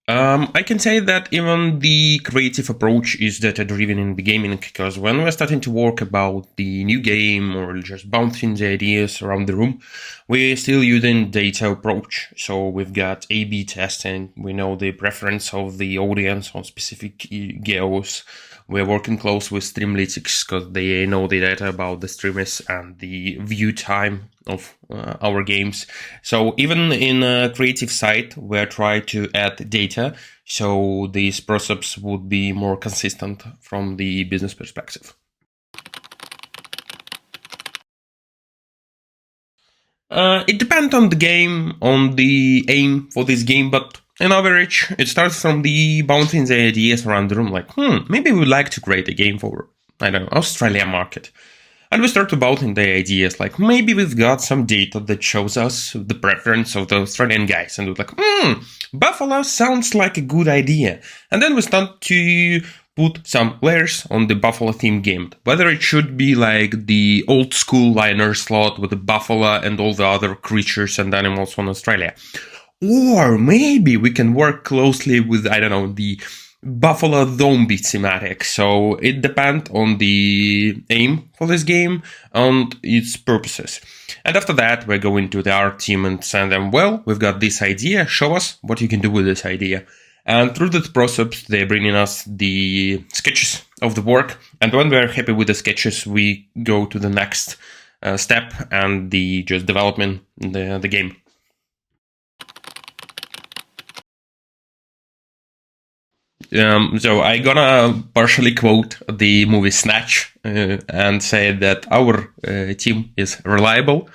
I can say that even the creative approach is data-driven in the gaming, because when we're starting to work about the new game or just bouncing the ideas around the room, we're still using data approach. So we've got A/B testing. We know the preference of the audience on specific geos. We're working close with Streamlytics because they know the data about the streamers and the view time of our games. So even in a creative side, we're trying to add data so these process would be more consistent from the business perspective. It depends on the game, on the aim for this game, but on average, it starts from the bouncing the ideas around the room, like, maybe we'd like to create a game for, I don't know, Australia market. And we start about in the ideas, like maybe we've got some data that shows us the preference of the Australian guys, and we're like, Buffalo sounds like a good idea. And then we start to put some layers on the Buffalo theme game. Whether it should be like the old school liner slot with the buffalo and all the other creatures and animals from Australia. Or maybe we can work closely with, I don't know, the Buffalo Zombie thematic. So it depends on the aim for this game and its purposes. And after that, we go into the art team and send them, well, we've got this idea, show us what you can do with this idea. And through that process, they're bringing us the sketches of the work. And when we're happy with the sketches, we go to the next step and the just development the game. So I gonna partially quote the movie Snatch and say that our team is reliable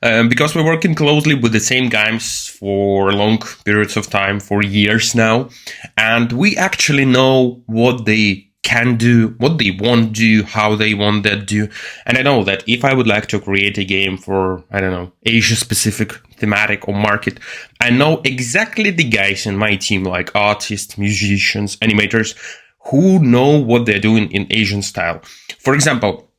because we're working closely with the same guys for long periods of time, for years now, and we actually know what they can do, what they want to do, how they want that do. And I know that if I would like to create a game for, I don't know, Asia specific thematic or market, I know exactly the guys in my team, like artists, musicians, animators, who know what they're doing in Asian style. For example,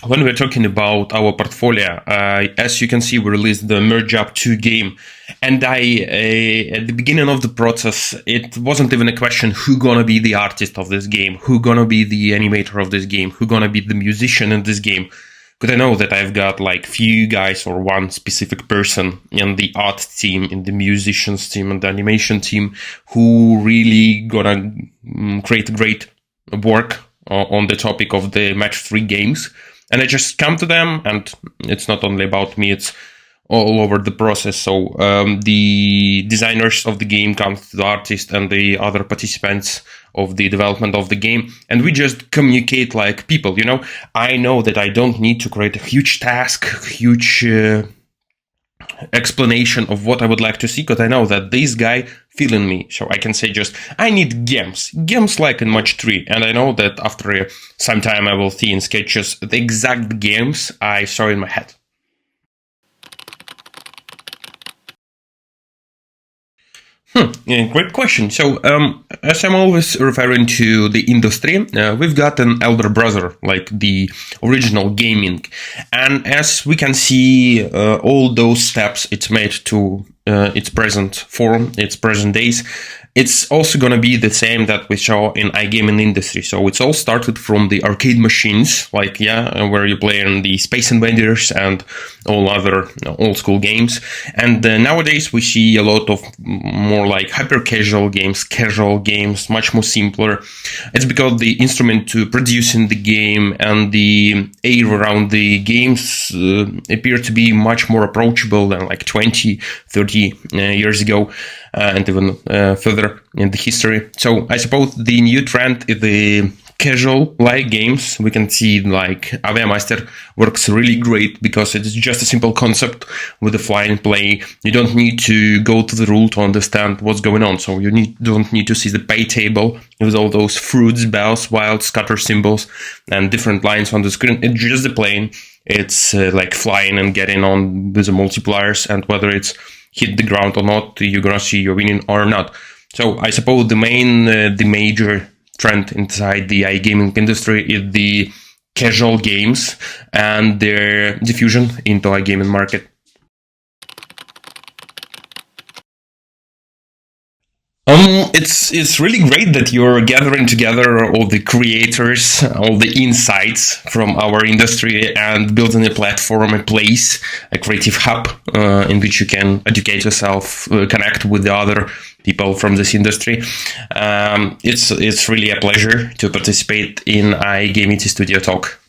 when we're talking about our portfolio, as you can see, we released the Merge Up 2 game. And at the beginning of the process, it wasn't even a question who gonna be the artist of this game, who gonna be the animator of this game, who gonna be the musician in this game. Because I know that I've got like few guys or one specific person in the art team, in the musicians team, and the animation team who really gonna create great work on the topic of the match 3 games. And I just come to them, and it's not only about me, it's all over the process. So the designers of the game come to the artist and the other participants of the development of the game, and we just communicate like people, you know. I know that I don't need to create a huge task, huge explanation of what I would like to see, because I know that this guy feeling me. So I can say just, I need games like in Match 3. And I know that after some time I will see in sketches the exact games I saw in my head. Yeah, great question. So, as I'm always referring to the industry, we've got an elder brother, like the original gaming. And as we can see, all those steps it's made to its present form, its present days, it's also going to be the same that we saw in iGaming industry. So it's all started from the arcade machines, like, where you play in the Space Invaders and all other old school games. And nowadays we see a lot of more like hyper casual games, much more simpler. It's because the instrument to producing the game and the air around the games appear to be much more approachable than like 20, 30 years ago. And even further in the history. So I suppose the new trend is the casual-like games. We can see like Aviameister works really great because it's just a simple concept with a fly and play. You don't need to go to the rule to understand what's going on. So you don't need to see the pay table with all those fruits, bells, wild scatter symbols, and different lines on the screen. It's just the playing. It's like flying and getting on with the multipliers, and whether it's hit the ground or not, you're gonna see you're winning or not. So I suppose the major trend inside the iGaming industry is the casual games and their diffusion into iGaming market. It's really great that you're gathering together all the creators, all the insights from our industry, and building a platform, a place, a creative hub in which you can educate yourself, connect with the other people from this industry. It's really a pleasure to participate in iGamity Studio Talk.